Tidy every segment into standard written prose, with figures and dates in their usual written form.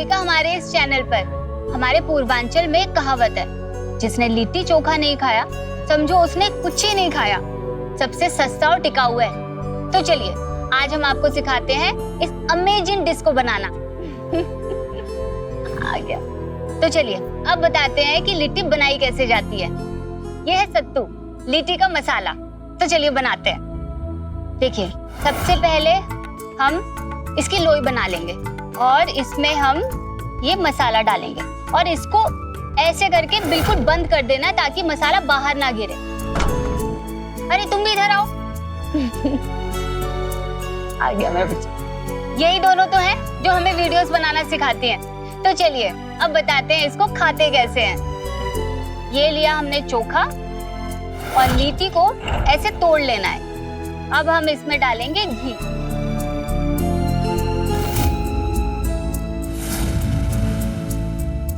लिट्टी का हमारे इस चैनल पर। हमारे पूर्वांचल में एक कहावत है, जिसने लिट्टी चोखा नहीं खाया समझो उसने कुछ ही नहीं खाया। सबसे सस्ता और टिकाऊ है। तो चलिए आज हम आपको सिखाते हैं इस अमेजिंग डिश को बनाना। आ गया। तो चलिए अब बताते हैं कि लिट्टी बनाई कैसे जाती है। यह है सत्तू, लिट्टी का मसाला। तो चलिए बनाते हैं। देखिए सबसे पहले हम इसकी लोई बना लेंगे और इसमें हम ये मसाला डालेंगे और इसको ऐसे करके बिल्कुल बंद कर देना ताकि मसाला बाहर ना गिरे। अरे तुम भी इधर आओ। आ गया मेरा बच्चा। यही दोनों तो हैं जो हमें वीडियोस बनाना सिखाती हैं। तो चलिए अब बताते हैं इसको खाते कैसे हैं। ये लिया हमने चोखा और लिट्टी को ऐसे तोड़ लेना है। अब हम इसमें डालेंगे घी।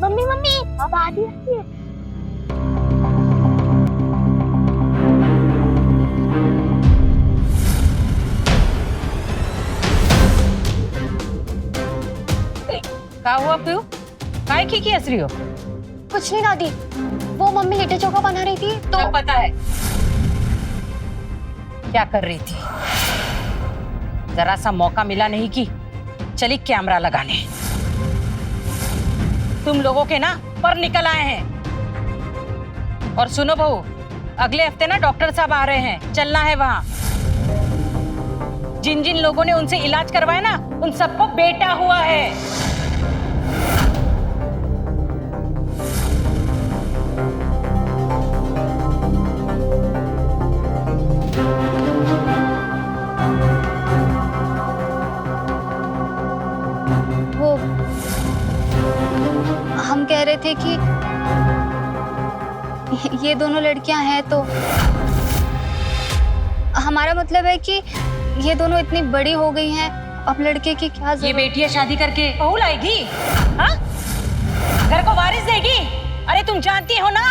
मम्मी मम्मी अब आधी है। क्या हुआ प्यू? काय की हंस रही हो? कुछ नहीं दादी, वो मम्मी लिट्टी चोखा बना रही थी तो पता है क्या कर रही थी। जरा सा मौका मिला नहीं कि चली कैमरा लगाने। तुम लोगों के ना पर निकल आए हैं। और सुनो बहू, अगले हफ्ते ना डॉक्टर साहब आ रहे हैं, चलना है वहां। जिन जिन लोगों ने उनसे इलाज करवाया ना उन सबको बेटा हुआ है। वो हम कह रहे थे कि ये दोनों लड़कियां हैं तो हमारा मतलब है कि ये दोनों इतनी बड़ी हो गई हैं, अब लड़के की क्या ये बेटियां शादी करके बहू लाएगी? हाँ? घर को वारिस देगी? अरे तुम जानती हो ना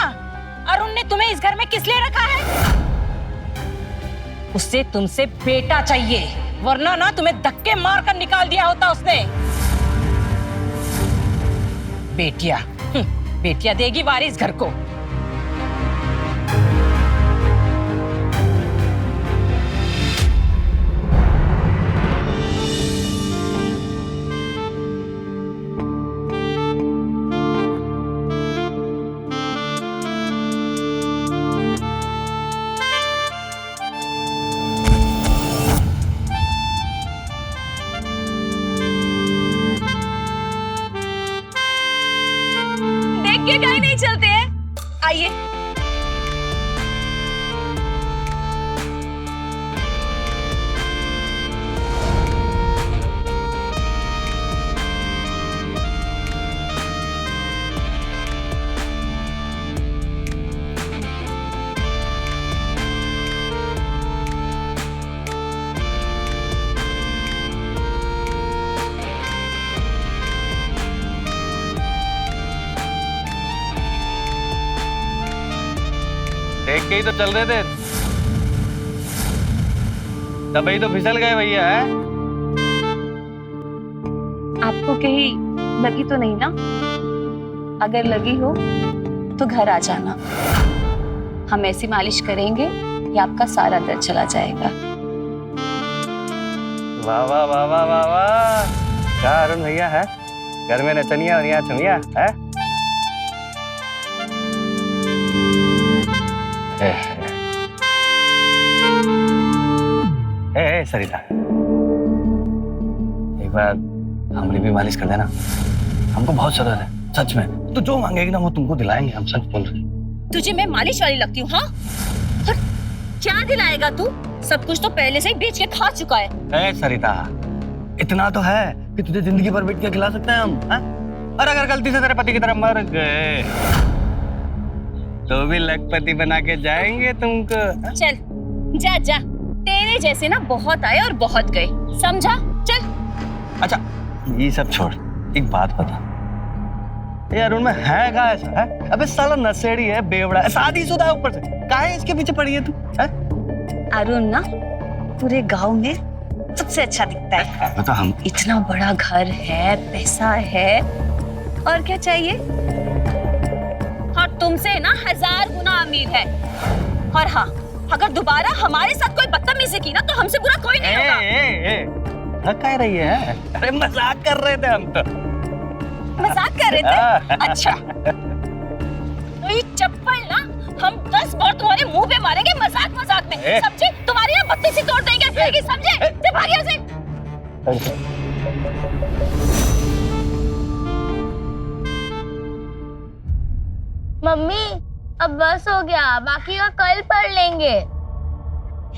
अरुण ने तुम्हें इस घर में किस लिए रखा है? उससे तुमसे बेटा चाहिए, वरना ना तुम्हें धक्के मार कर निकाल दिया होता उसने। बेटियां देगी वारिस घर को। ये गाय नहीं चलते हैं। आइए देख के ही तो चल रहे थे, तभी तो फिसल गए भैया। है आपको कहीं लगी तो नहीं ना? अगर लगी हो तो घर आ जाना, हम ऐसी मालिश करेंगे कि आपका सारा दर्द चला जाएगा। वाह वाह वाह वाह वाह वाह, क्या अरुण भैया है, घर में नचनिया और यहाँ चुनिया है। सरिता, एक बार हमारी भी मालिश कर देना, हमको बहुत जरूरत है सच में। तो जो मांगेगी ना वो तुमको दिलाएंगे, हम सच बोल रहे हैं। तुझे मैं मालिश वाली लगती हूँ? हाँ, और क्या दिलाएगा तू? सब कुछ तो पहले से ही बेच के खा चुका है। सरिता, इतना तो है कि तुझे जिंदगी भर बैठ के खिला सकते हैं हम। और अगर गलती से तेरे पति की तरफ मर गए तो भी लखपति बना के जाएंगे तुमको। चल जा जा, तेरे जैसे ना बहुत आए और बहुत गए, समझा? चल। अच्छा ये सब छोड़, एक बात बता, ये अरुण में है क्या ऐसा? है अबे साला नशेड़ी है, बेवड़ा है, शादीशुदा है ऊपर से, काहे इसके पीछे पड़ी है तू? है अरुण ना पूरे गांव में सबसे अच्छा दिखता है। बता हम इतना बड़ा घर है, पैसा है, और क्या चाहिए? और तुमसे ना 1000 गुना अमीर है। और हाँ, अगर दोबारा हमारे साथ कोई बदतमीजी की ना तो हमसे बुरा कोई नहीं होगा। क्या कह रही है? अरे मजाक कर रहे थे हम तो। मजाक कर रहे थे? अच्छा। तो ये चप्पल ना हम 10 बार तुम्हारे मुंह पे मारेंगे मजाक मजाक में, समझे? तुम्हारी ना बत्ती सी तोड़ देंगे, समझे? चुप भाग यहाँ से। मम्मी अब बस हो गया, बाकी का कल पढ़ लेंगे।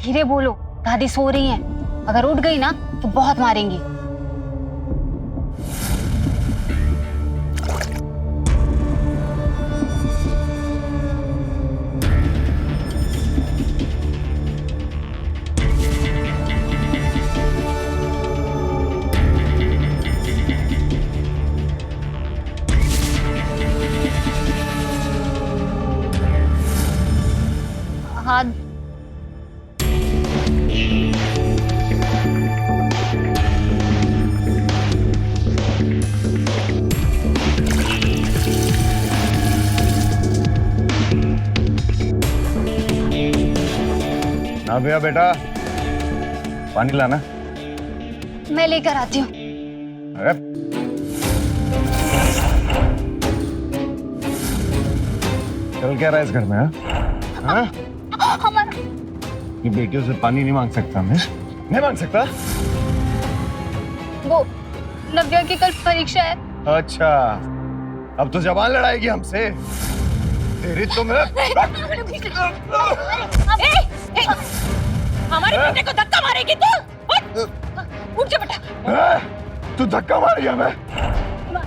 धीरे बोलो, दादी सो रही हैं। अगर उठ गई ना तो बहुत मारेंगी। हाँ ना भैया बेटा, पानी लाना। मैं लेकर आती हूँ। अरे चल क्या रहा है इस घर में? हाँ? हमारा ये बेटियों से पानी नहीं मांग सकता मैं? नहीं मांग सकता? वो नव्या की कल परीक्षा है। अच्छा, अब तो जबान लड़ाएगी हमसे। तेरी तो मैं हमारे बेटे को धक्का मारेगी तू? उठ जा बेटा। तू धक्का मारेगा मैं?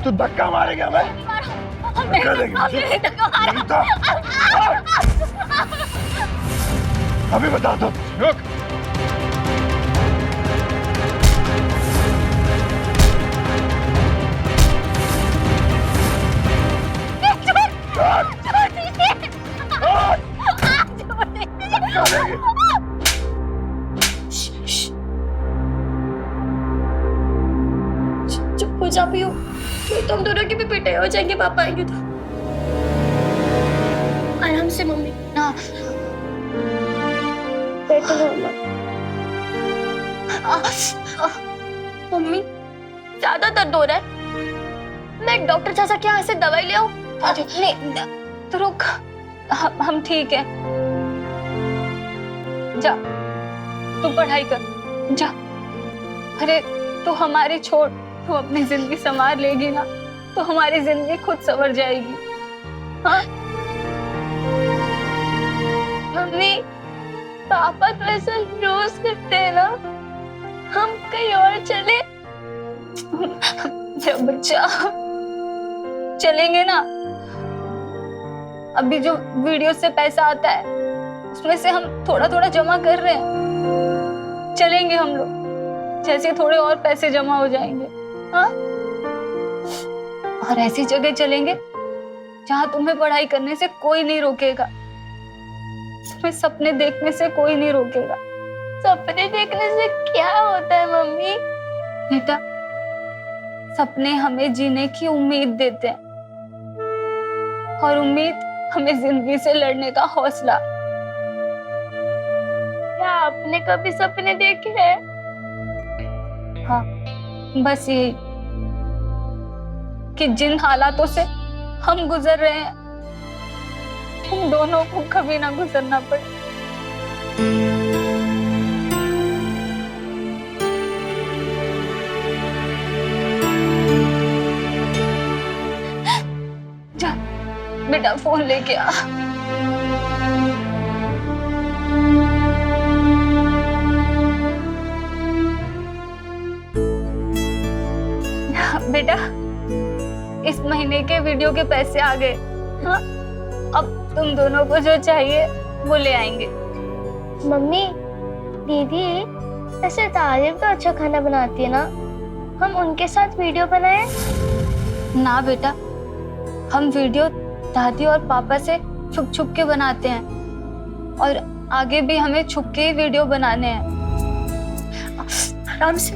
तू धक्का मारेगा मैं? धक्का देगी मुझे? नहीं तो। अभी बता दो। रुक। चुप हो जा पियो, नहीं तुम दोनों की भी पिटाई हो जाएंगे, पापा आएंगे तो। आराम से मम्मी। हाँ मम्मी ज्यादा दर्द हो रहा है, मैं डॉक्टर चाचा के यहाँ से दवाई ले आऊं? नहीं तो रुक, हम ठीक है। जा तू पढ़ाई कर, जा। अरे तू हमारी छोड़, तू अपनी जिंदगी संवार लेगी ना तो हमारी जिंदगी खुद संवर जाएगी। हाँ मम्मी, पापा तो ऐसा रोज करते हैं ना, हम कहीं और चले? जब बच्चा चलेंगे ना, अभी जो वीडियो से पैसा आता है उसमें से हम थोड़ा थोड़ा जमा कर रहे हैं। चलेंगे हम लोग, जैसे थोड़े और पैसे जमा हो जाएंगे। हाँ, और ऐसी जगह चलेंगे जहां तुम्हें पढ़ाई करने से कोई नहीं रोकेगा, तुम्हें सपने देखने से कोई नहीं रोकेगा। सपने देखने से क्या होता है मम्मी? बेटा, सपने हमें जीने की उम्मीद देते हैं और उम्मीद हमें जिंदगी से लड़ने का हौसला। क्या आपने कभी सपने देखे हैं? हाँ, बस यही कि जिन हालातों से हम गुजर रहे हैं हम दोनों को कभी ना गुजरना पड़े। जा बेटा, फोन लेके आ। बेटा, इस महीने के वीडियो के पैसे आ गए। हाँ, अब तुम दोनों को जो चाहिए वो ले आएंगे। मम्मी, दीदी ऐसे तारीफ तो अच्छा खाना बनाती है ना, हम उनके साथ वीडियो बनाए? ना बेटा, हम वीडियो दादी और पापा से छुप छुप के बनाते हैं और आगे भी हमें छुप के ही वीडियो बनाने हैं। आराम से।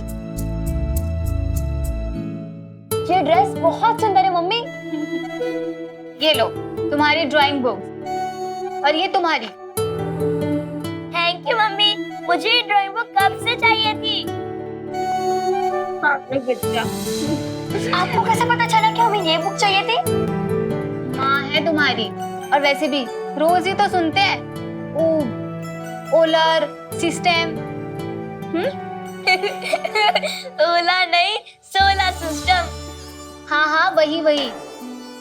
ये ड्रेस बहुत सुंदर है मम्मी। ये लो तुम्हारी ड्राइंग बुक और ये तुम्हारी। थैंक यू मम्मी, मुझे ये ड्राइंग बुक कब से चाहिए थी। आपको कैसे पता चला कि हमें ये बुक चाहिए थी? माँ है तुम्हारी। और वैसे भी रोज ही तो सुनते हैं ओलर सिस्टम। ओला नहीं, सोलर सिस्टम। हाँ हाँ वही वही।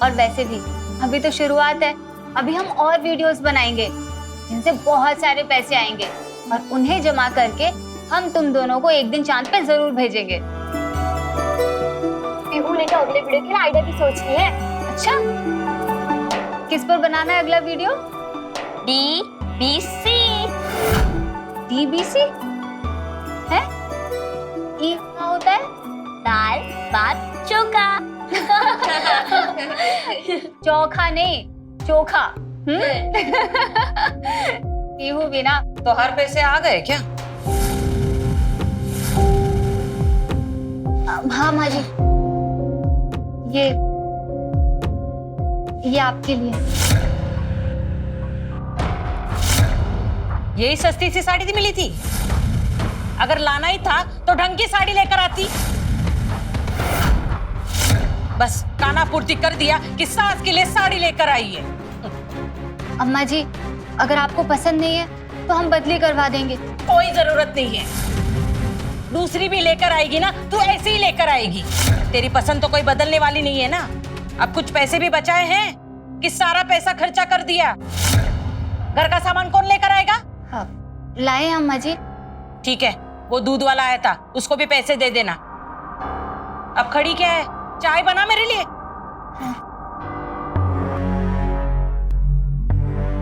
और वैसे भी अभी तो शुरुआत है, अभी हम और वीडियोस बनाएंगे जिनसे बहुत सारे पैसे आएंगे और उन्हें जमा करके हम तुम दोनों को एक दिन चांद पे जरूर भेजेंगे। पीहू ने तो अगले वीडियो के लिए आइडिया भी सोच ली है। अच्छा, किस पर बनाना है अगला वीडियो? DBC। DBC है? ये क्या होता है? दाल भात चोखा। चोखा नहीं, चोखा। पीहू भी ना। तो हर पैसे आ गए क्या? हाँ माँ जी, ये आपके लिए। यही सस्ती सी साड़ी थी मिली थी। अगर लाना ही था तो ढंग की साड़ी लेकर आती। बस काना पूर्ति कर दिया कि सास के लिए साड़ी लेकर आई है। अम्मा जी, अगर आपको पसंद नहीं है तो हम बदली करवा देंगे। कोई जरूरत नहीं है। दूसरी भी लेकर आएगी ना तो ऐसे ही लेकर आएगी। तेरी पसंद तो कोई बदलने वाली नहीं है ना। अब कुछ पैसे भी बचाए हैं कि सारा पैसा खर्चा कर दिया। घर का सामान कौन लेकर आएगा? हाँ, लाए हैं अम्मा जी। ठीक है, वो दूध वाला आया था, उसको भी पैसे दे देना। अब खड़ी क्या है, चाय बना मेरे लिए।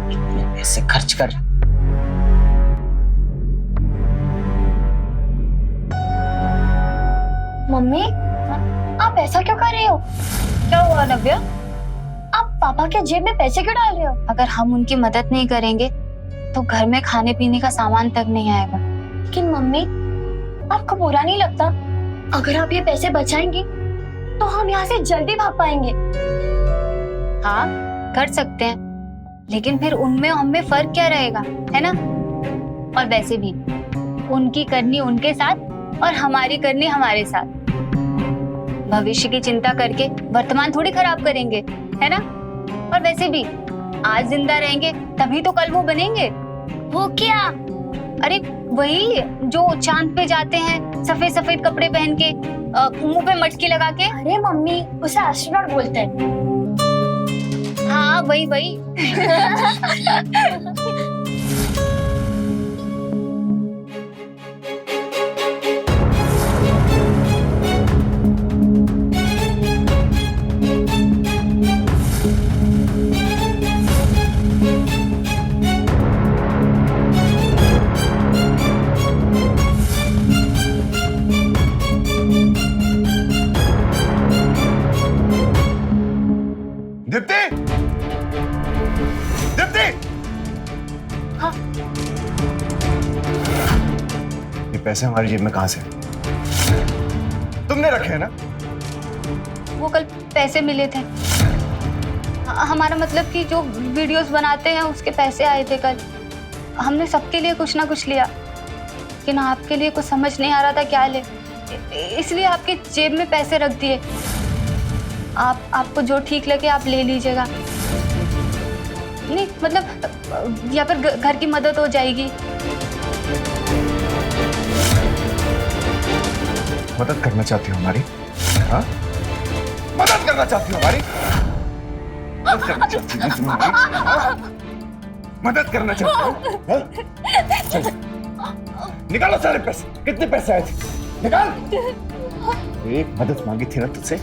इतने पैसे खर्च कर। मम्मी, आप ऐसा क्यों कर रही हो? क्या हुआ नव्या? आप पापा के जेब में पैसे क्यों डाल रहे हो? अगर हम उनकी मदद नहीं करेंगे तो घर में खाने पीने का सामान तक नहीं आएगा। लेकिन मम्मी, आपको बुरा नहीं लगता? अगर आप ये पैसे बचाएंगी तो हम यहाँ से जल्दी भाग पाएंगे। हाँ, कर सकते हैं, लेकिन फिर उनमें और हमें फर्क क्या रहेगा, है ना? और वैसे भी उनकी करनी उनके साथ और हमारी करनी हमारे साथ। भविष्य की चिंता करके वर्तमान थोड़ी खराब करेंगे, है ना? और वैसे भी आज जिंदा रहेंगे तभी तो कल वो बनेंगे। वो क्या? अरे वही जो चांद पे जाते हैं सफेद सफेद कपड़े पहन के, मुंह पे मटकी लगा के। अरे मम्मी, उसे एस्ट्रोनॉट बोलते हैं। हाँ वही वही। दीप्ति, दीप्ति, हाँ। ये पैसे हमारी जेब में कहां से? तुमने रखे हैं ना? वो कल पैसे मिले थे। हमारा मतलब कि जो वीडियोस बनाते हैं उसके पैसे आए थे कल। हमने सबके लिए कुछ ना कुछ लिया, लेकिन आपके लिए कुछ समझ नहीं आ रहा था क्या ले, इसलिए आपके जेब में पैसे रख दिए। आपको जो ठीक लगे आप ले लीजिएगा। नहीं मतलब या फिर घर की मदद हो जाएगी। मदद करना चाहती हो हमारी? हाँ? मदद करना चाहती हो हमारी? मदद करना चाहती हो तुम हमारी? हाँ? मदद करना चाहती हो? हाँ? चल, निकालो सारे पैसे। कितने पैसे आए थे? निकाल। एक मदद मांगी थी ना तुझसे,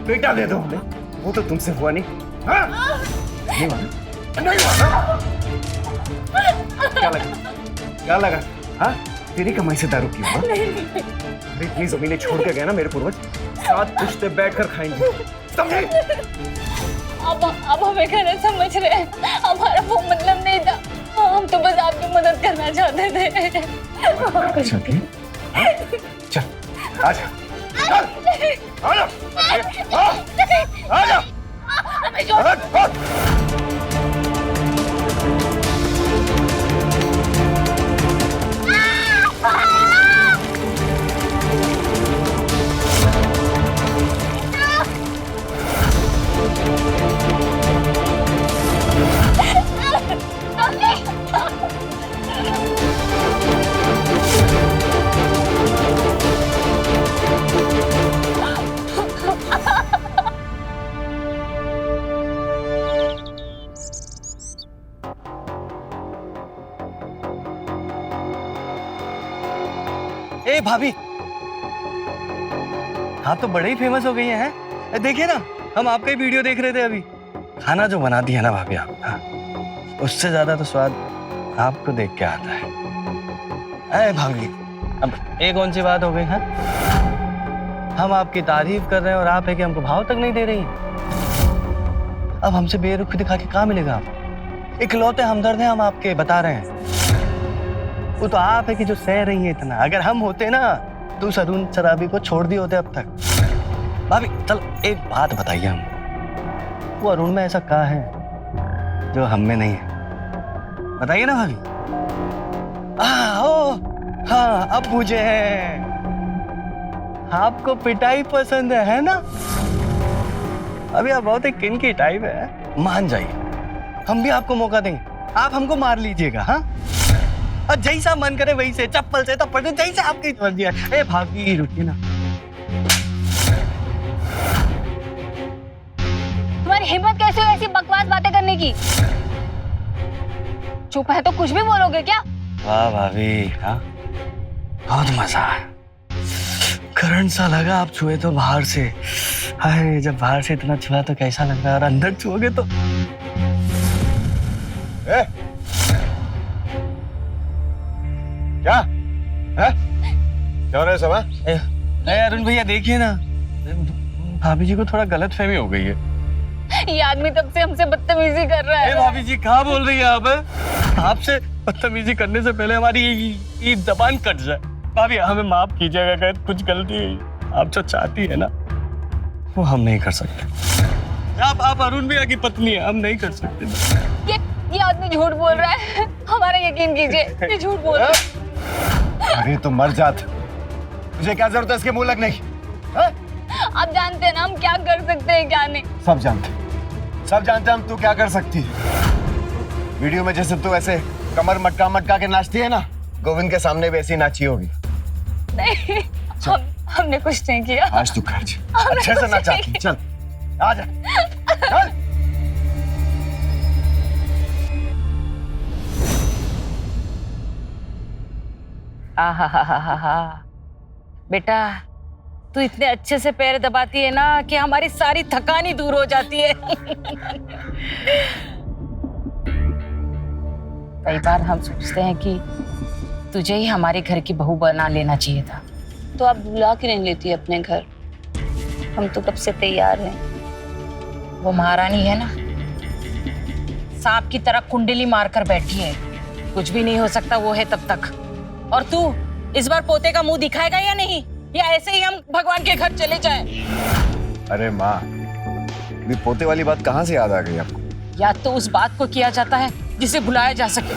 बेटा दे दो हमें। वो तो तुमसे हुआ नहीं। हाँ? नहीं माना? नहीं माना? क्या लगा? क्या लगा? हाँ? तेरी कमाई से दारू की हुआ? अरे इतनी जमीनें छोड़ के गए ना मेरे पूर्वज, साथ पुश्ते बैठकर खाएंगे, समझे? अब हमें गलत समझ रहे हैं। हमारा वो मतलब नहीं था, हम तो बस आपकी मदद करना चाहते थे। चल आजा, चल, आजा, आजा, आजा। ए भाभी, आप तो बड़े ही फेमस हो गई हैं। देखिए ना, हम आपका ही वीडियो देख रहे थे अभी। खाना जो बनाती है ना भाभी आप, हाँ, उससे ज्यादा तो स्वाद आपको देख के आता है। अरे भाभी, अब एक कौन सी बात हो गई है? हम आपकी तारीफ कर रहे हैं और आप है कि हमको भाव तक नहीं दे रही। अब हमसे बेरुखी दिखा के कहाँ मिलेगा आप? इकलौते हमदर्द हैं हम आपके, बता रहे हैं। वो तो आप है कि जो सह रही है इतना। अगर हम होते ना तो उस अरुण शराबी को छोड़ दिए होते अब तक। भाभी चलो एक बात बताइए हमको, वो अरुण में ऐसा क्या है जो हम में नहीं है? बताइए ना भाभी। हाँ, अब मुझे है, आपको पिटाई पसंद है ना? अभी आप बहुत ही किनकी टाइप है, मान जाइए। हम भी आपको मौका देंगे, आप हमको मार लीजिएगा। हाँ, और जैसा मन करे वही से, चप्पल से, थप्पड़ से, जैसे आपकी मर्जी है। ए भाभी रुकिए ना। तुम्हारी हिम्मत कैसे हुई ऐसी बकवास बातें करने की? चुप है तो कुछ भी बोलोगे क्या? वाह भाभी, हाँ बहुत मजा है। करंट सा लगा आप छुए तो बाहर से। हाय, जब बाहर से इतना छुआ तो कैसा लग रहा है, और अंदर छुओगे तो क्या है? क्या हो रहा है सब? अरुण भैया देखिए ना, भाभी जी को थोड़ा गलत फहमी हो गई है। ये आदमी तब से हमसे बदतमीजी कर रहा है। भाभी जी क्या बोल रही है आप? आपसे बदतमीजी करने से पहले हमारी ये जबान कट जाए। भाभी हमें माफ कीजिएगा, अगर कुछ गलती आप जो चाहती है ना वो हम नहीं कर सकते। आप अरुण भैया की पत्नी है, हम नहीं कर सकते। ये आदमी झूठ बोल रहा है, हमारा यकीन कीजिए, ये झूठ बोल रहा है। अरे तो मर जात, तुझे क्या जरूरत है इसके मुंह लगने की? आप जानते हैं ना हम क्या कर सकते हैं क्या नहीं। सब जानते हम तू क्या कर सकती है। वीडियो में जैसे तू ऐसे कमर मटका मटका के नाचती है ना, गोविंद के सामने भी ऐसी नाची होगी। नहीं, हमने कुछ नहीं किया। आज तू कर अच्छे से नाचाती, चल आजा, चल। आहा, बेटा तू इतने अच्छे से पैर दबाती है ना कि हमारी सारी थकान ही दूर हो जाती है। कई बार हम सोचते हैं कि तुझे ही हमारे घर की बहू बना लेना चाहिए था। तो आप बुला के नहीं लेती अपने घर? हम तो कब से तैयार हैं। वो महारानी है ना, सांप की तरह कुंडली मारकर बैठी है, कुछ भी नहीं हो सकता वो है तब तक। और तू इस बार पोते का मुंह दिखाएगा या नहीं, या ऐसे ही हम भगवान के घर चले जाएं? अरे माँ, ये पोते वाली बात कहाँ से याद आ गई आपको? याद तो उस बात को किया जाता है जिसे भुलाया जा सके।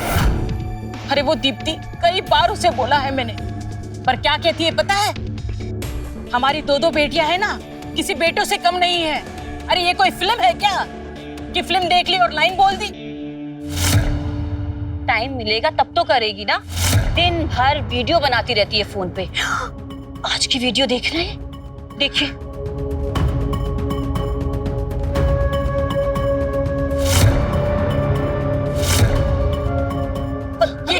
अरे वो दीप्ति, कई बार उसे बोला है मैंने, पर क्या कहती है पता है? हमारी दो बेटियां हैं ना, किसी बेटों से कम नहीं है। अरे ये कोई फिल्म है क्या कि फिल्म देख ली और लाइन बोल दी? टाइम मिलेगा तब तो करेगी ना, दिन भर वीडियो बनाती रहती है फोन पे। आज की वीडियो देख रहे हैं, देखिए। ये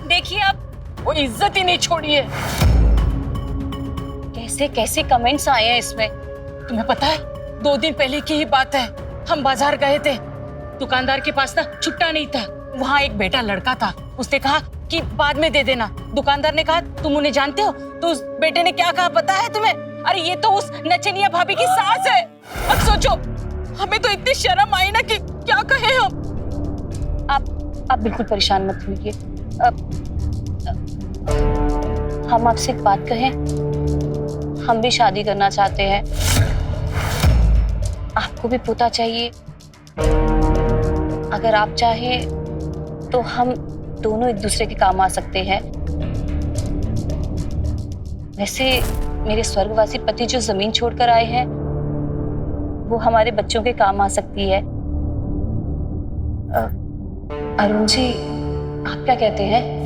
देखिए आप, वो इज्जत ही नहीं छोड़ी है। कैसे कैसे कमेंट्स आए हैं इसमें। तुम्हें पता है, 2 दिन पहले की ही बात है, हम बाजार गए थे, दुकानदार के पास ना छुट्टा नहीं था। वहाँ एक बेटा लड़का था, उसने कहा कि बाद में दे देना। दुकानदार ने कहा तुम उन्हें जानते हो? तो उस बेटे ने क्या कहा पता है तुम्हें? अरे ये तो उस नचनिया भाभी की सास है। अब सोचो, हमें तो इतनी शर्म आई ना कि क्या कहें हम। आप बिल्कुल परेशान मत होइए। हम आपसे एक बात कहें। हम भी शादी करना चाहते हैं। आपको भी पोता चाहिए। अगर आप चाहें तो हम दोनों एक दूसरे के काम आ सकते हैं। वैसे मेरे स्वर्गवासी पति जो जमीन छोड़कर आए हैं वो हमारे बच्चों के काम आ सकती है। अरुण जी, आप क्या कहते हैं?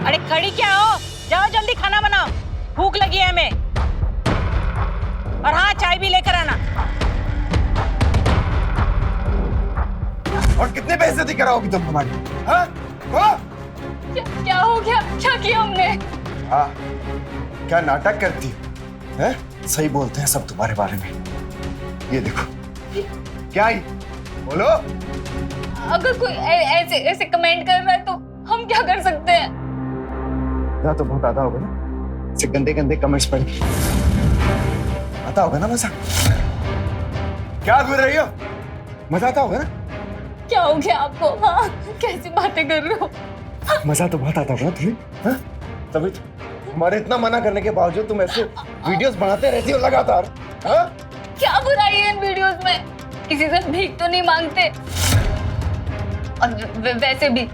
अरे खड़ी क्या हो, जाओ जल्दी खाना बनाओ, भूख लगी है हमें। और हाँ, चाय भी लेकर आना। और कितने पैसे दी कराओगी तुम हमारी? हाँ? क्या हो गया? क्या किया हमने? हाँ, क्या नाटक करती है? सही बोलते हैं सब तुम्हारे बारे में। ये देखो, क्या ही बोलो। अगर कोई ऐसे ऐसे कमेंट कर रहा है तो हम क्या कर सकते हैं? तो बहुत आता होगा ना, ऐसे गंदे गंदे कमेंट्स पढ़ के आता होगा ना मजा। क्या बोल रही हो? मजा आता होगा ना? क्या हो गया आपको? हाँ, कैसी बातें कर रहे हो? मजा तो बहुत आता होगा ना तुम्हें? हाँ? तभी तो हमारे इतना मना करने के बावजूद तुम ऐसे वीडियोस बनाते रहती हो लगातार। हाँ? क्या बुराई है इन वीडियोस में? किसी से भीख तो नहीं मांगते। और वैसे भी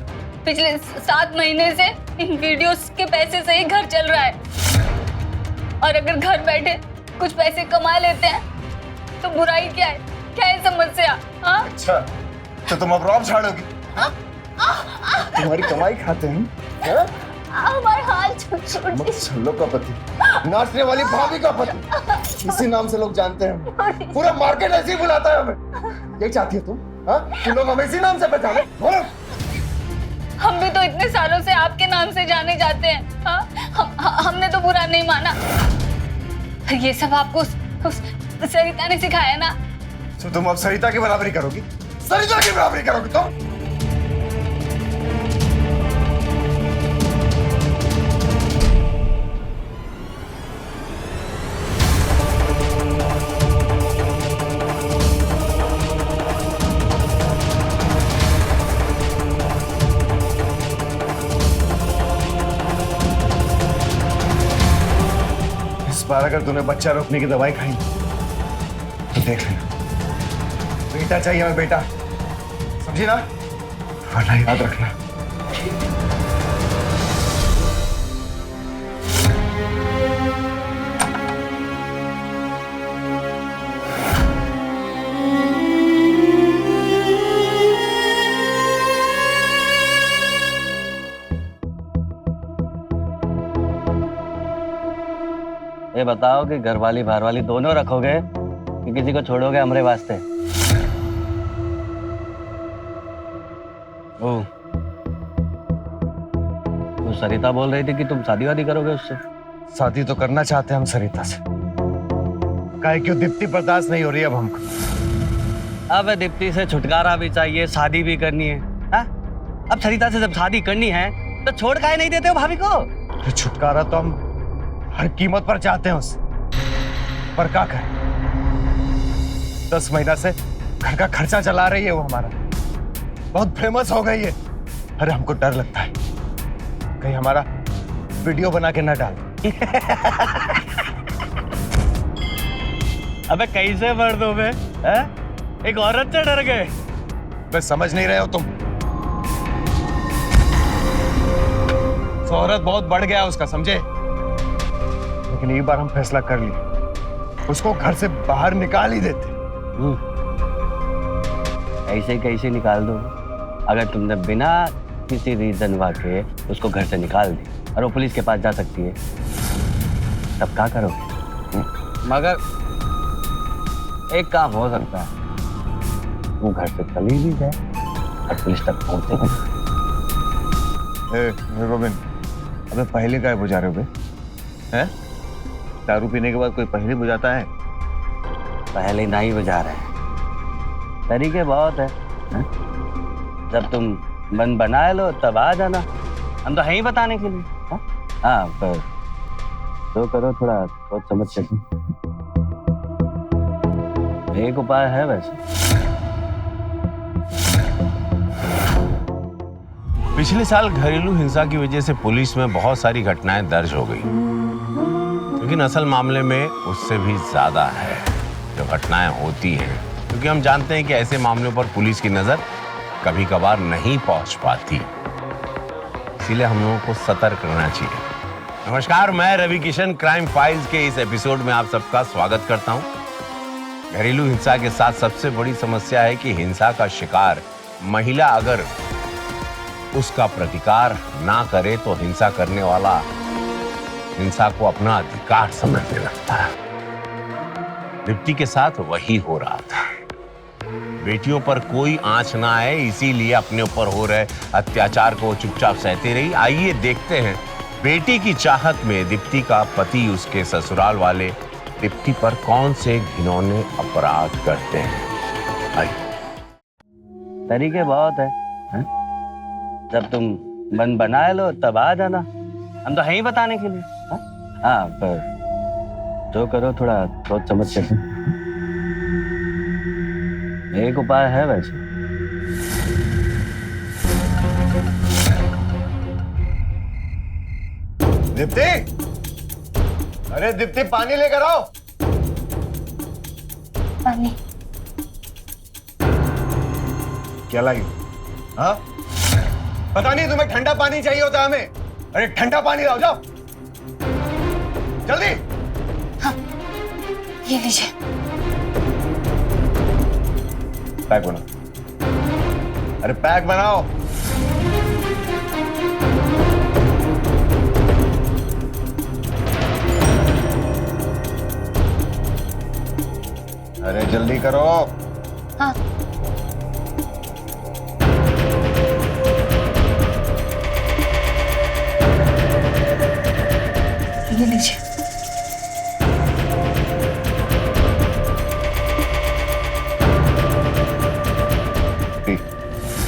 पिछले 7 महीने से इन वीडियोस के पैसे से ही घर चल रहा है। और अगर घर बैठे कुछ पैसे कमा लेते हैं तो बुराई क्या है? क्या है समस्या? हाँ? अच्छा, तो तुम अब रौब झाड़ोगी? तुम्हारी कमाई खाते हैं? हाँ? हमारे हाल छोड़ मच्छरों का पति, नाचने वाली भाभी का पति, इसी नाम से लोग जानते हैं। पूरा मार्केट ऐसे ही बुलाता है हमें। यही चाहती है तुम? हाँ? कि लोग हमें इसी नाम से पहचाने? बोलो। हम भी तो इतने सालों से आपके नाम से जाने जाते हैं। हाँ? हमने तो बुरा नहीं माना। ये सब आपको उस सरिता ने सिखाया ना। तो तुम अब सरिता की बराबरी करोगी? सरिता की बराबरी करोगी तुम? इस बार अगर तूने बच्चा रोकने की दवाई खाई तो देख लेना, बेटा चाहिए हमें, बेटा, समझी ना? वरना याद रखना। ये बताओ कि घर वाली बाहर वाली दोनों रखोगे कि किसी को छोड़ोगे हमारे वास्ते? ओ, तो सरिता बोल रही थी कि तुम शादी वादी करोगे उससे। शादी तो करना चाहते हैं हम सरिता से, काहे क्यों दीप्ति बर्दाश्त नहीं हो रही अब हमको। अब दीप्ति से छुटकारा भी चाहिए, शादी भी करनी है। हा? अब सरिता से जब शादी करनी है तो छोड़ काहे नहीं देते हो भाभी को? तो छुटकारा तो हम हर कीमत पर चाहते हैं उससे, पर क्या करें? 10 महीना से घर का खर्चा चला रही है वो हमारा, बहुत फेमस हो गई है। अरे हमको डर लगता है कहीं हमारा वीडियो बना के न डाल। अबे कैसे मर्द हो बे? एक औरत से डर गए? बस समझ नहीं रहे हो तुम। शोहरत बहुत बढ़ गया उसका, समझे? लेकिन एक बार हम फैसला कर लिए, उसको घर से बाहर निकाल ही देते। ऐसे कैसे निकाल दो? अगर तुमने बिना किसी रीजन वाके उसको घर से निकाल दी और वो पुलिस के पास जा सकती है, तब क्या करोगे? मगर एक काम हो सकता है, वो घर से चली भी जाए और पुलिस तक पहुंचे भी। गोविंद, अबे पहले काय बुझा रहे हो बे? हैं? दारू पीने के बाद कोई पहले बुझाता है? पहले नहीं बुझा रहे हैं, तरीके बहुत है। जब तुम मन बनाए लो तब आ जाना, हम तो है ही बताने के लिए। हाँ, पर तो करो, थोड़ा सोच समझ के। एक उपाय है वैसे। पिछले साल घरेलू हिंसा की वजह से पुलिस में बहुत सारी घटनाएं दर्ज हो गई, लेकिन असल मामले में उससे भी ज्यादा है जो घटनाएं होती हैं, क्योंकि हम जानते हैं कि ऐसे मामलों पर पुलिस की नजर कभी कभार नहीं पहुंच पाती। इसीलिए हम लोगों को सतर्क रहना चाहिए। नमस्कार, मैं रवि किशन क्राइम फाइल्स के इस एपिसोड में आप सबका स्वागत करता हूं। घरेलू हिंसा के साथ सबसे बड़ी समस्या है कि हिंसा का शिकार महिला अगर उसका प्रतिकार ना करे तो हिंसा करने वाला हिंसा को अपना अधिकार समझने लगता है। दीप्ति के साथ वही हो रहा था। बेटियों पर कोई आंच ना आए, इसीलिए अपने ऊपर हो रहे अत्याचार को चुपचाप सहती रही। आइए देखते हैं बेटी की चाहत में दीप्ति का पति उसके ससुराल वाले दीप्ति पर कौन से घिनौने अपराध करते हैं। आइए। तरीके बहुत है। जब तुम मन बनाए लो तब आ जाना, हम तो है ही बताने के लिए। हाँ, पर जो करो थोड़ा सोच समझ के। एक उपाय है वैसे। दीप्ति, अरे दीप्ति, पानी लेकर आओ। पानी क्या लाई? हाँ, पता नहीं तुम्हें ठंडा पानी चाहिए होता है हमें। अरे ठंडा पानी लाओ, जाओ जल्दी। ये लीजिए। पैक बना। अरे पैक बनाओ। अरे जल्दी करो। हाँ। ये लीजिए।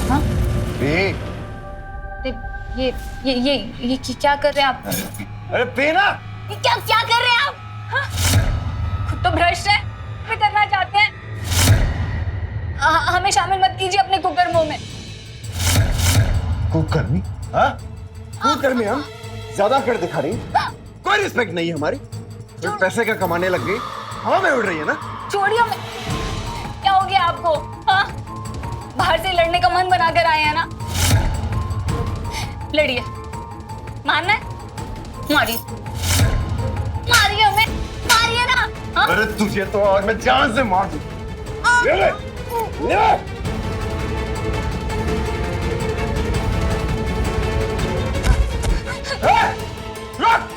हाँ? ये क्या कर रहे हैं आप? अरे पीना। ये क्या कर रहे हैं आप? हाँ? खुद तो भ्रष्ट है, भी करना चाहते हैं। हमें शामिल मत कीजिए अपने कुकर्मों में। कुकर्मी? हाँ? कुकर्मी हम ज्यादा कर दिखा रही, कोई रिस्पेक्ट नहीं है हमारी। तो पैसे का कमाने लग गई, हवा में उड़ रही है ना। छोड़िए हमें। क्या हो गया आपको? हाँ? बाहर से लड़ने का मन बनाकर आए हैं ना? लड़िए। मारना है? मारिए। मारिए हमें, मारिए ना। हाँ? अरे तुझे तो आज मैं जान से मार दूं। ले ले, ले। रुक।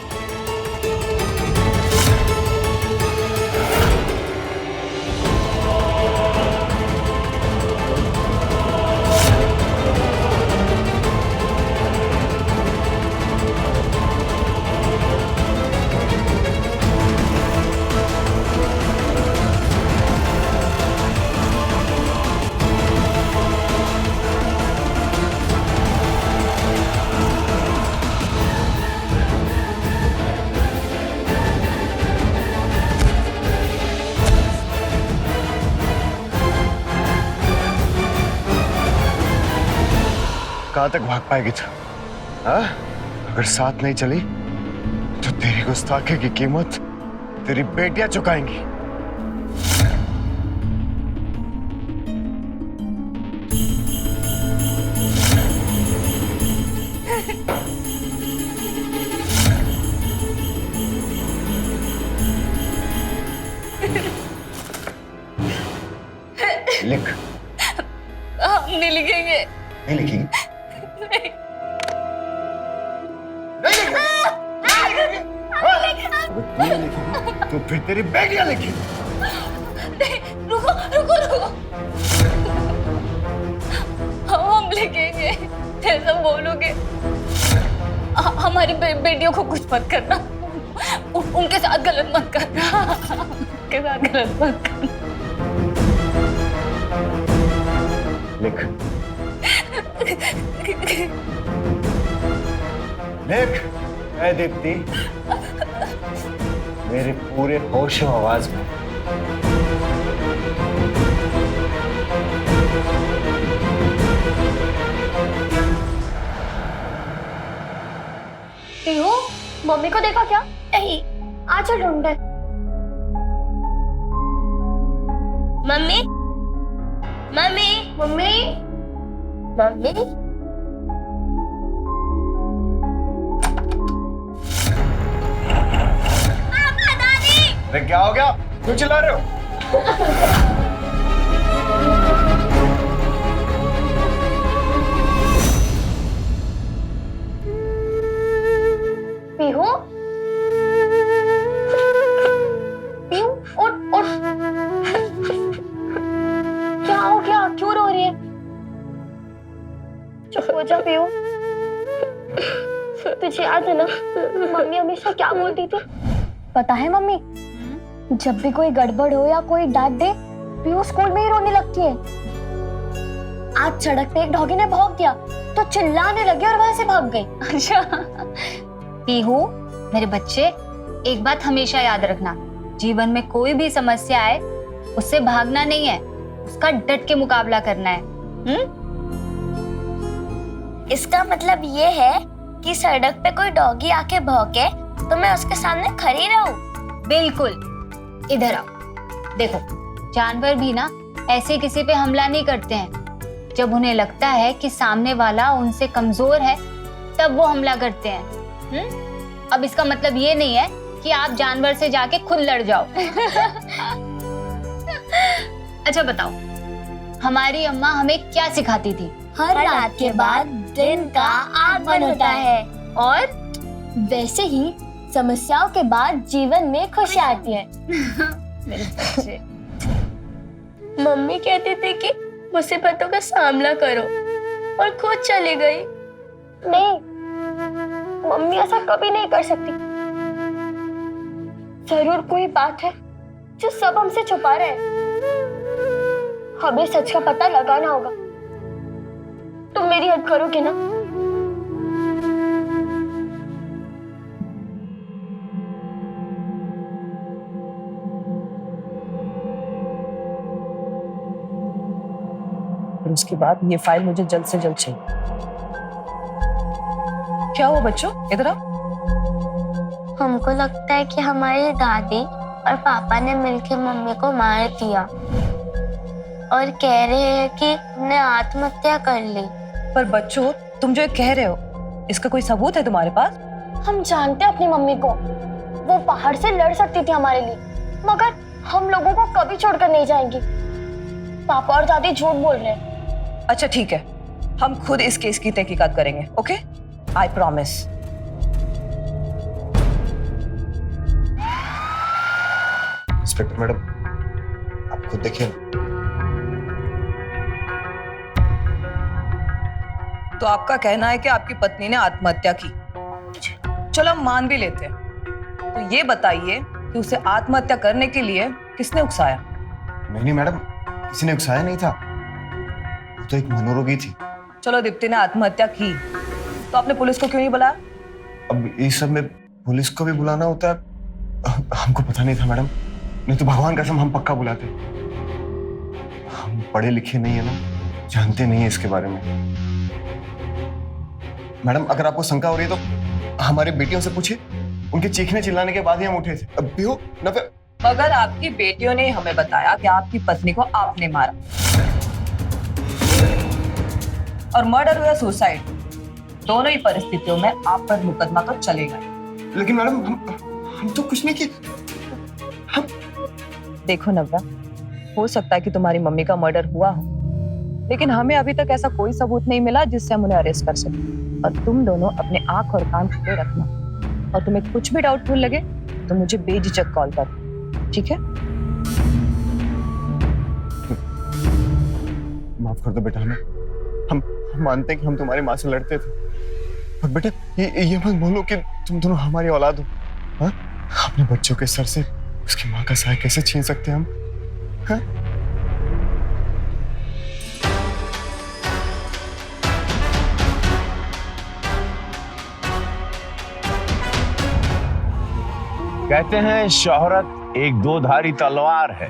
कहां तक भाग पाएगी तू? हाँ? अगर साथ नहीं चली तो तेरी गुस्ताखी की कीमत तेरी बेटियां चुकाएंगी। लिख। हम नहीं लिखेंगे। नहीं लिखेगी? नहीं लिखेगी तो फिर तेरी बेटियां लिखेगी। रुको रुको रुको। देखेंगे, ऐसा बोलोगे। हमारी बेटियों को कुछ मत करना, उनके साथ गलत मत करना, उनके साथ गलत मत करना। लिख लिख। ऐ दीप्ति, मेरे पूरे होशो आवाज में पीहू, मम्मी को देखा क्या? यही आजा ढूंढे। Mummy mummy mummy mummy. अरे क्या हो गया? क्यों चिल्ला रहे हो? पीहू, पीहू उठ उठ। क्या हो गया? क्यों रो रही है? चुप हो जा पीहू। तुझे याद है ना मम्मी हमेशा क्या बोलती थी? पता है मम्मी, जब भी कोई गड़बड़ हो या कोई डांट दे, पीहू स्कूल में ही रोने लगती है। आज सड़क पे एक डॉगी ने भौंक दिया तो चिल्लाने लगी और वहां से भाग गई। अच्छा पीहू, मेरे बच्चे, एक बात हमेशा याद रखना, जीवन में कोई भी समस्या आए उससे भागना नहीं है, उसका डट के मुकाबला करना है। इसका मतलब ये है कि सड़क पे कोई डॉगी आके भौंके तो मैं उसके सामने खड़ी रहूं? बिल्कुल। इधर आओ, देखो जानवर भी ना ऐसे किसी पे हमला नहीं करते हैं। जब उन्हें लगता है कि सामने वाला उनसे कमजोर है तब वो हमला करते हैं। अब इसका मतलब ये नहीं है कि आप जानवर से जाके खुद लड़ जाओ। अच्छा बताओ, हमारी अम्मा हमें क्या सिखाती थी? हर रात के बाद दिन का आगमन होता है, और वैसे ही समस्याओं के बाद जीवन में खुशी आती है। मेरे बच्चे, मम्मी कहती थी कि मुसीबतों का सामना करो और खुद चली गई। नहीं, मम्मी ऐसा कभी नहीं कर सकती। जरूर कोई बात है जो सब हमसे छुपा रहे हैं। हमें सच का पता लगाना होगा। तुम मेरी हेल्प करोगे ना? और उसके बाद ये फाइल मुझे जल्द से जल्द चाहिए। क्या हुआ बच्चों, इधर आओ। हमको लगता है कि हमारी दादी और पापा ने मिलकर मम्मी को मार दिया और कह रहे हैं कि हमने आत्महत्या कर ली। पर बच्चों, तुम जो ये कह रहे हो, इसका कोई सबूत है तुम्हारे पास? हम जानते हैं अपनी मम्मी को, वो पहाड़ से लड़ सकती थी हमारे लिए, मगर हम लोगों को कभी छोड़कर नहीं जाएंगी। पापा और दादी झूठ बोल रहे हैं। अच्छा ठीक है, हम खुद इस केस की तहकीकात करेंगे, okay? I promise. Inspector madam, आप खुद देखिए। तो आपका कहना है कि आपकी पत्नी ने आत्महत्या की। चलो हम मान भी लेते हैं, तो ये बताइए कि उसे आत्महत्या करने के लिए किसने उकसाया? नहीं मैडम, किसी ने उकसाया नहीं था, वो तो एक मनोरोगी थी। चलो दीप्ति ने आत्महत्या की, तो आपने पुलिस को क्यों नहीं बुलाया? अब इस सब में पुलिस को भी बुलाना होता है, हमको पता नहीं था मैडम, नहीं तो भगवान कसम हम पक्का बुलाते। हम पढ़े लिखे नहीं है ना, जानते नहीं है इसके बारे में। मैडम अगर आपको शंका हो रही है तो हमारी बेटियों से पूछिए, उनके चीखने चिल्लाने के बाद ही हम उठे थे। अब भी हो ना फिर। मगर आपकी बेटियों ने हमें बताया कि आपकी पत्नी को आपने मारा, और मर्डर या सुसाइड, दोनों ही परिस्थितियों में आप पर मुकदमा तो चलेगा। लेकिन मैडम हम तो कुछ नहीं किए। हम देखो नव्या, हो सकता है कि तुम्हारी मम्मी का मर्डर हुआ हो, लेकिन हमें अभी तक ऐसा कोई सबूत नहीं मिला जिससे हम उन्हें अरेस्ट कर सकें। और तुम दोनों अपने आंख और कान खुले रखना, और तुम्हें कुछ भी डाउटफुल लगे तो मुझे बेझिझक कॉल कर, ठीक है? माफ कर दो बेटा, हम मानते हैं कि हम तुम्हारी माँ से लड़ते थे, पर बेटा ये मत बोलो कि तुम दोनों हमारी औलाद हो। हाँ? अपने बच्चों के सर से उसकी माँ का साया कैसे छीन सकते हैं हम? हाँ? कहते हैं शोहरत एक दो धारी तलवार है।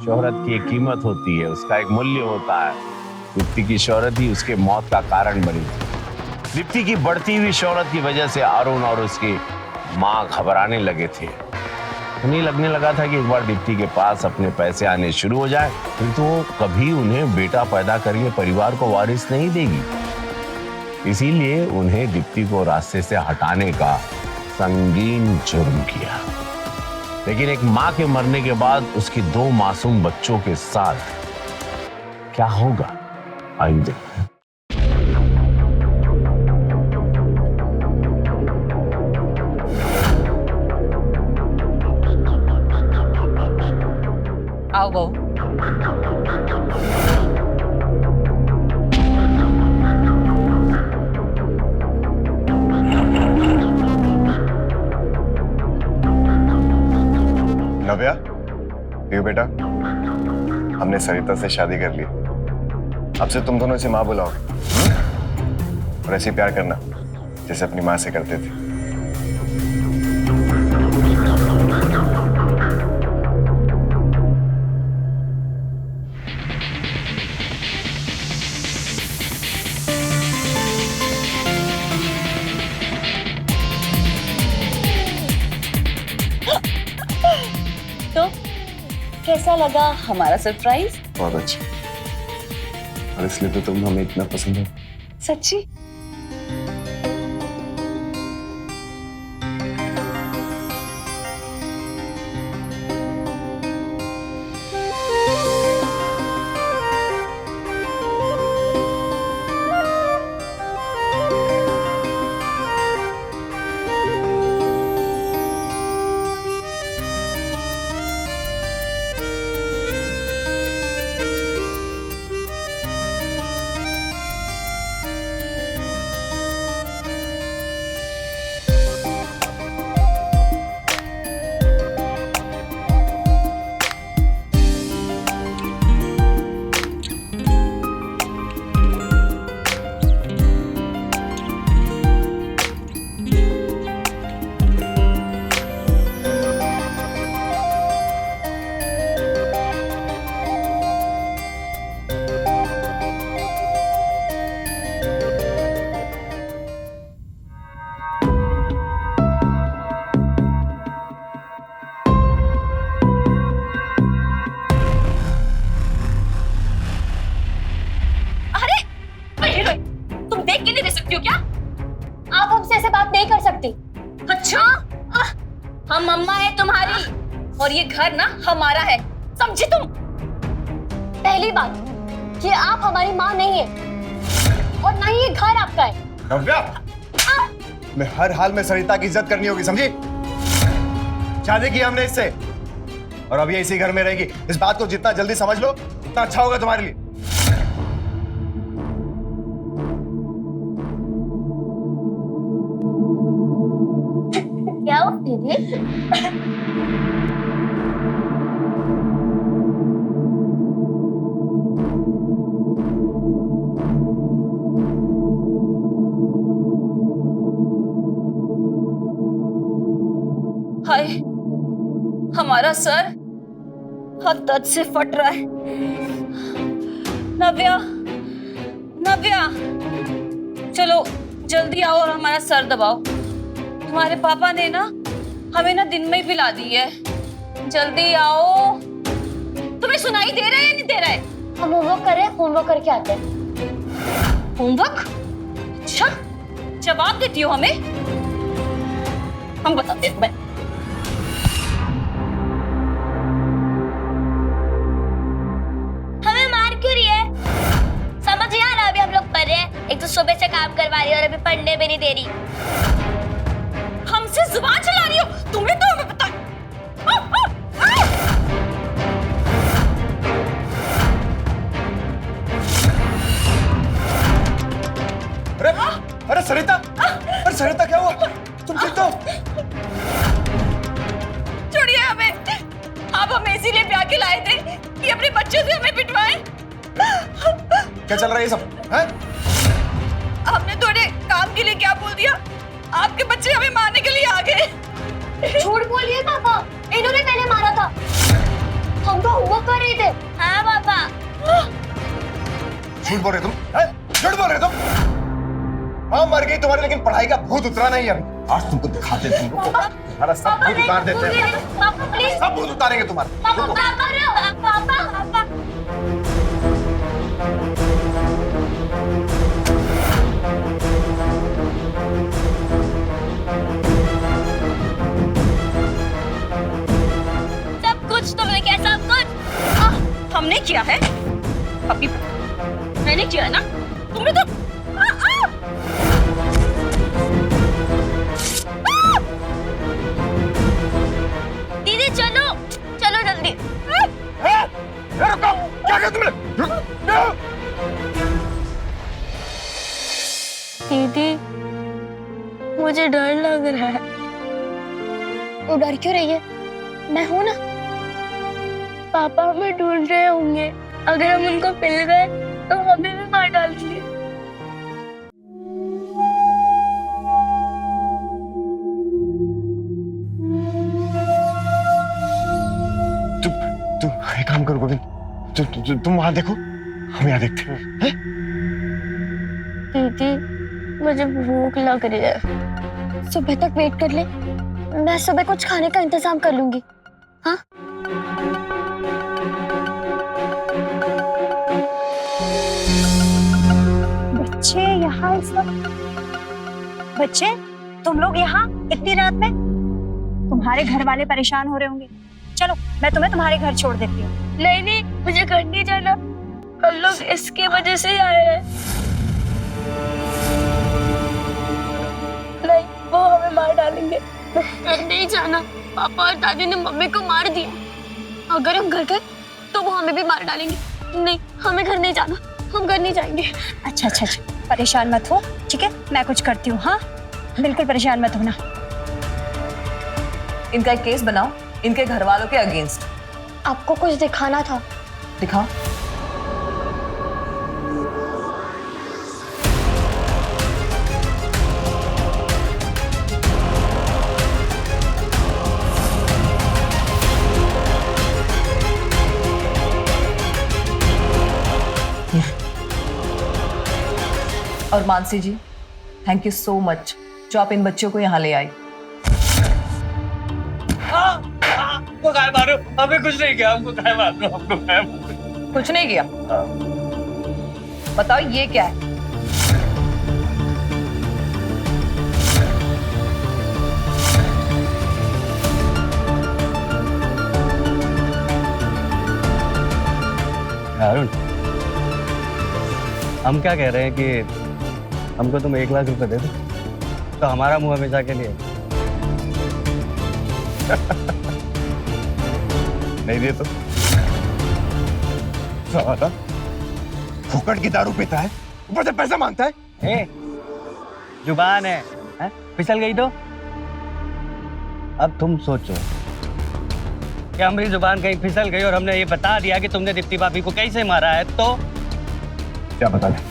शोहरत की एक कीमत होती है, उसका एक मूल्य होता है। दीप्ति की शोहरत ही उसके मौत का कारण बनी थी। दीप्ति की बढ़ती हुई शोहरत की वजह से अरुण और उसकी माँ घबराने लगे थे। उन्हें लगने लगा था कि एक बार दीप्ति के पास अपने पैसे आने शुरू हो जाए, किंतु वो कभी उन्हें बेटा पैदा करके परिवार को वारिस नहीं देगी। इसीलिए उन्हें दीप्ति को रास्ते से हटाने का संगीन जुर्म किया। लेकिन एक मां के मरने के बाद उसकी 2 मासूम बच्चों के साथ क्या होगा, आइए देखते हैं। आओ बहू। नव्या, पियो बेटा, हमने सरिता से शादी कर ली। अब से तुम दोनों इसे माँ बुलाओगे और ऐसे प्यार करना जैसे अपनी माँ से करते थे। तो कैसा लगा हमारा सरप्राइज? बहुत अच्छा, और इसलिए तो तुम हमें इतना पसंद हो। सच्ची? अच्छा, हम मम्मा है तुम्हारी और ये घर ना हमारा है, समझी तुम? पहली बात कि आप हमारी माँ नहीं है और ना ही ये घर आपका है। नव्या, मैं हर हाल में सरिता की इज्जत करनी होगी, समझी? शादी की हमने इससे और अब ये इसी घर में रहेगी। इस बात को जितना जल्दी समझ लो उतना अच्छा होगा तुम्हारे लिए। क्या हो दीदी? हाय, हमारा सर हाथ दर्द से फट रहा है। नव्या, नव्या, चलो जल्दी आओ और हमारा सर दबाओ। तुम्हारे पापा ने ना हमें ना दिन में ही पिला दी है। जल्दी आओ। तुम्हें सुनाई दे रहा है या नहीं दे रहा है? हम होमवर्क कर रहे हैं, होमवर्क करके आते हैं। होमवर्क? अच्छा, जवाब देती हो हमें? हम बताते हैं तुम्हें। हमें मार क्यों रही है? समझ नहीं आ रहा। अभी हम लोग पढ़ रहे हैं, एक तो सुबह से काम करवा रही है और अभी पढ़ने भी नहीं दे रही। हमसे जुबान चला रही हो? तुम्हें तो हमें पता है। के लाए थे कि अपने बच्चों से हमें पिटवाए। क्या चल रहा है ये सब? हैं? हमने थोड़े काम के लिए क्या बोल दिया, आपके बच्चे हमें मारने के लिए आ गए। झूठ बोलिए पापा, इन्होंने मैंने मारा था। हम तो होमवर्क कर रहे थे। हाँ पापा। झूठ बोल रहे तुम? हैं? झूठ बोल रहे तुम? हाँ मर गई तुम्हारी, लेकिन पढ़ाई का भूत उतरा नहीं है। आज तुमको दिखाते हैं तुमको। तुम्हारा सब भूत उतार देते हैं। पापा प्लीज। सब भूत उतारेंगे तुम्हारे। पापा रुको। पापा पापा पापा। सब कुछ तुमने किया, सब कुछ। हमने किया है अभी, मैंने किया ना, तुमने तो दीदी चलो चलो जल्दी। रुको, क्या किया तुमने? दीदी मुझे डर लग रहा है। तो डर क्यों रही है? मैं हूं ना। पापा हमें ढूंढ रहे होंगे, अगर हम उनको मिल गए तो हमें भी मार डालेंगे। तुम एक काम करो गोविंद, तुम वहां देखो, हम यहाँ देखते हैं। हैं? दीदी मुझे भूख लग रही है, सुबह तक वेट कर ले, मैं सुबह कुछ खाने का इंतजाम कर लूंगी। हाँ बच्चे यहाँ इस वक्त? बच्चे तुम लोग यहाँ इतनी रात में? तुम्हारे घर वाले परेशान हो रहे होंगे। चलो मैं तुम्हें तुम्हारे घर छोड़ देती हूँ। नहीं नहीं, मुझे घर नहीं जाना, हम लोग इसके वजह से ही आए हैं। नहीं, वो हमें मार डालेंगे। घर नहीं जाना, पापा और दादी ने मम्मी को मार दिया। अगर हम घर गए तो वो हमें भी मार डालेंगे। नहीं, हमें घर नहीं जाना, हम घर नहीं जाएंगे। अच्छा अच्छा अच्छा, परेशान मत हो, ठीक है, मैं कुछ करती हूँ। हाँ बिल्कुल परेशान मत होना। इनका एक केस बनाओ इनके घर वालों के अगेंस्ट। आपको कुछ दिखाना था। दिखाओ। और मानसी जी, थैंक यू सो मच जो आप इन बच्चों को यहाँ ले आई। हमको काय मारो, हमें कुछ नहीं किया, हमको काय मारो, हमको काय मारो। कुछ नहीं किया? बताओ ये क्या है? अरुण, हम क्या कह रहे हैं कि हमको तुम 1 लाख रुपए दे दो तो हमारा मुंह हमेशा के लिए नहीं दिए तो साला फुकट की दारू पीता है, ऊपर से पैसा मांगता है। जुबान है, फिसल गई तो अब तुम सोचो कि हमारी जुबान कहीं फिसल गई और हमने ये बता दिया कि तुमने दीप्ति भाभी को कैसे मारा है तो क्या बता दे?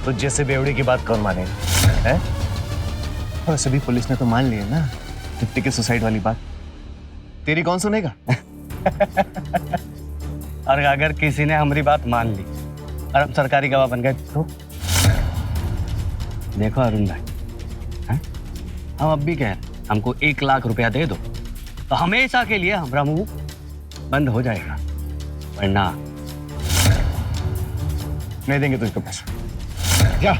तो जैसे बेवड़े की बात कौन मानेगा? हैं? और सभी पुलिस ने तो मान लिया ना दीप्ति के सुसाइड वाली बात, तेरी कौन सुनेगा? और अगर किसी ने हमारी बात मान ली और हम सरकारी गवाह बन गए तो देखो अरुण भाई, हम अब भी कह रहे हैं हमको 1 लाख रुपया दे दो तो हमेशा के लिए हमारा मुंह बंद हो जाएगा, वरना नहीं देंगे तुझको पैसा। जा,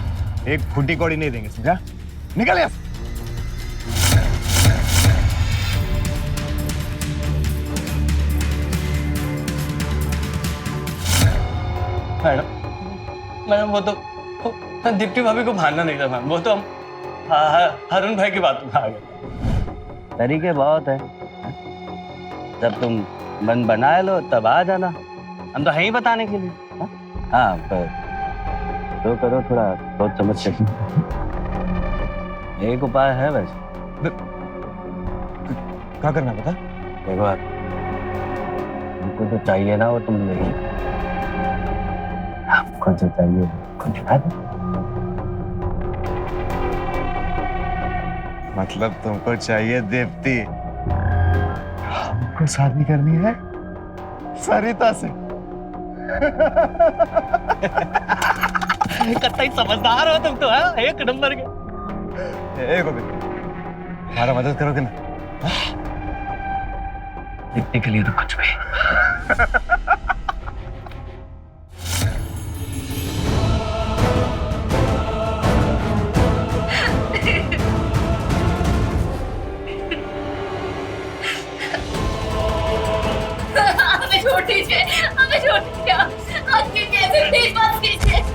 एक फुटी कौड़ी नहीं देंगे, समझा? निकल यहाँ से। मैडम वो तो दीप्ति भाभी को मारना नहीं था मैम, वो तो हम अरुण भाई की बात में आ गए। तरीके बहुत है, जब तुम मन बना लो तब आ जाना, हम तो है ही बताने के लिए। हाँ पर तो करो थोड़ा सोच समझ के। एक उपाय है वैसे। क्या करना पता? देखो हमको जो चाहिए ना वो तुम नहीं, हमको जो चाहिए वो दिला दो। मतलब तुमको चाहिए दीप्ति, हमको शादी करनी है सरिता से। कतई समझदार हो तुम तो, है एक नंबर के। ए गोविंद, हमारा मदद करोगे ना? इतने के लिए तो कुछ भी। हमें छोड़ दीजिए, हमें छोड़ दीजिए। आप कैसे प्लीज मत कीजिए।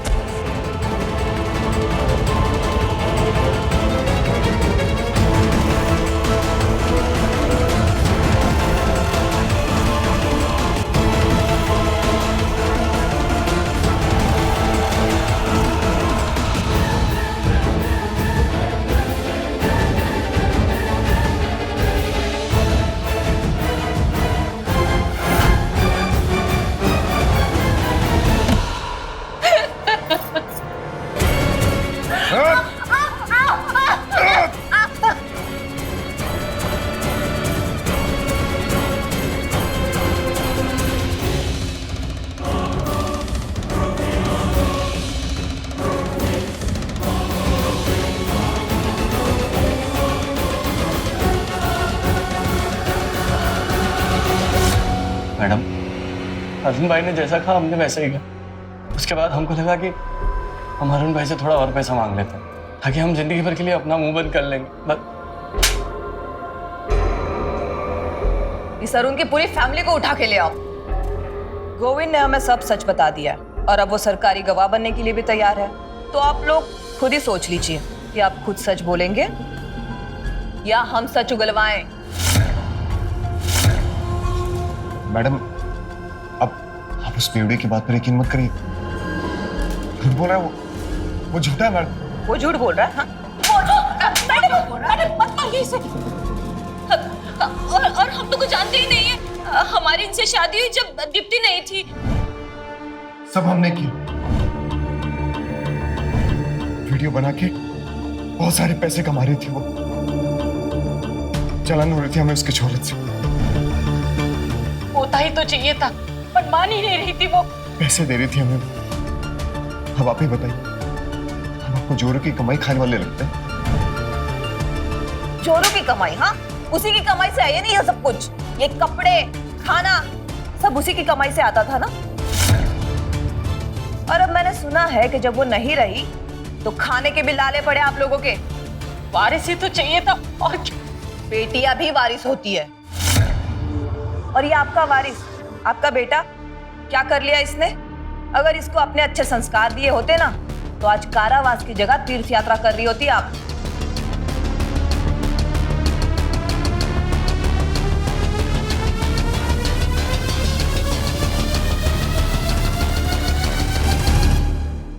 मैडम, अर्जुन भाई ने जैसा कहा हमने वैसा ही किया। उसके बाद हमको लगा कि हम अरुण भाई से थोड़ा और पैसा मांग लेते हैं ताकि हम जिंदगी भर के लिए अपना मुंह बंद कर लेंगे। बस इस अरुण की पूरी फैमिली को उठा के ले आओ। गोविंद ने हमें सब सच बता दिया और अब वो सरकारी गवाह बनने के लिए भी तैयार है। तो आप लोग खुद ही सोच लीजिए कि आप खुद सच बोलेंगे या हम सच उगलवाएं। मैडम, अब आप उस बेवड़े की बात पर यकीन मत करिए। झूठ बोल रहा है वो झूठा है मैडम। वो झूठ बोल रहा है? मैडम मत मारिए इसे। और हम तो कुछ जानते ही नहीं है। हमारी इनसे शादी हुई जब दीप्ति नहीं थी। सब हमने किया। वीडियो बना के बहुत सारे पैसे कमा रही थी वो। जलन हो रही थी हमें उसकी शोहरत से। होता ही तो चाहिए था, पर मान ही नहीं रही थी वो। पैसे दे रही थी हमें। अब आप ही बताइए, हम आपको जोरों की कमाई खाने वाले लगते हैं? चोरों की कमाई? हाँ, उसी की कमाई से है नहीं ये सब कुछ। ये कपड़े, खाना सब उसी की कमाई से आता था ना। और अब मैंने सुना है कि जब वो नहीं रही तो खाने के भी लाले पड़े आप लोगों के। वारिस ही तो चाहिए था, और क्या? बेटियां भी वारिस होती है। और ये आपका वारिस, आपका बेटा, क्या कर लिया इसने? अगर इसको अपने अच्छे संस्कार दिए होते ना तो आज कारावास की जगह तीर्थ यात्रा कर रही होती आप।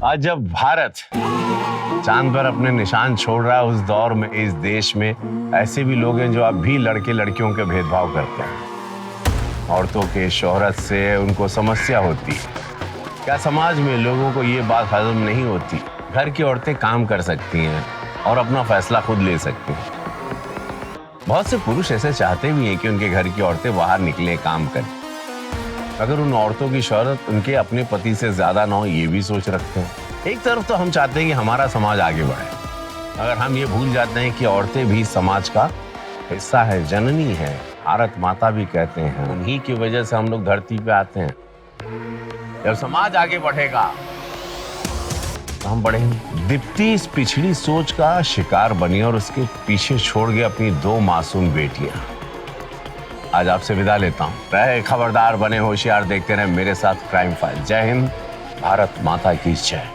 आज जब भारत चांद पर अपने निशान छोड़ रहा है, उस दौर में इस देश में ऐसे भी लोग हैं जो अब भी लड़के लड़कियों के भेदभाव करते हैं। औरतों के शोहरत से उनको समस्या होती है। क्या समाज में लोगों को ये बात हजम नहीं होती? घर की औरतें काम कर सकती हैं और अपना फैसला खुद ले सकती हैं। बहुत से पुरुष ऐसे चाहते भी हैं कि उनके घर की औरतें बाहर निकले, काम करें, अगर उन औरतों की शोहरत उनके अपने पति से ज्यादा ना हो, ये भी सोच रखते हैं। एक तरफ तो हम चाहते हैं कि हमारा समाज आगे बढ़े, अगर हम ये भूल जाते हैं कि औरतें भी समाज का हिस्सा है, जननी है, भारत माता भी कहते हैं। उन्हीं की वजह से हम लोग धरती पे आते हैं। जब समाज आगे बढ़ेगा तो हम बढ़ेंगे। दीप्ति इस पिछड़ी सोच का शिकार बनी और उसके पीछे छोड़ गए अपनी 2 मासूम बेटियां। आज आपसे विदा लेता हूं। रहे खबरदार, बने होशियार, देखते रहे मेरे साथ क्राइम फाइल। जय हिंद, भारत माता की जय।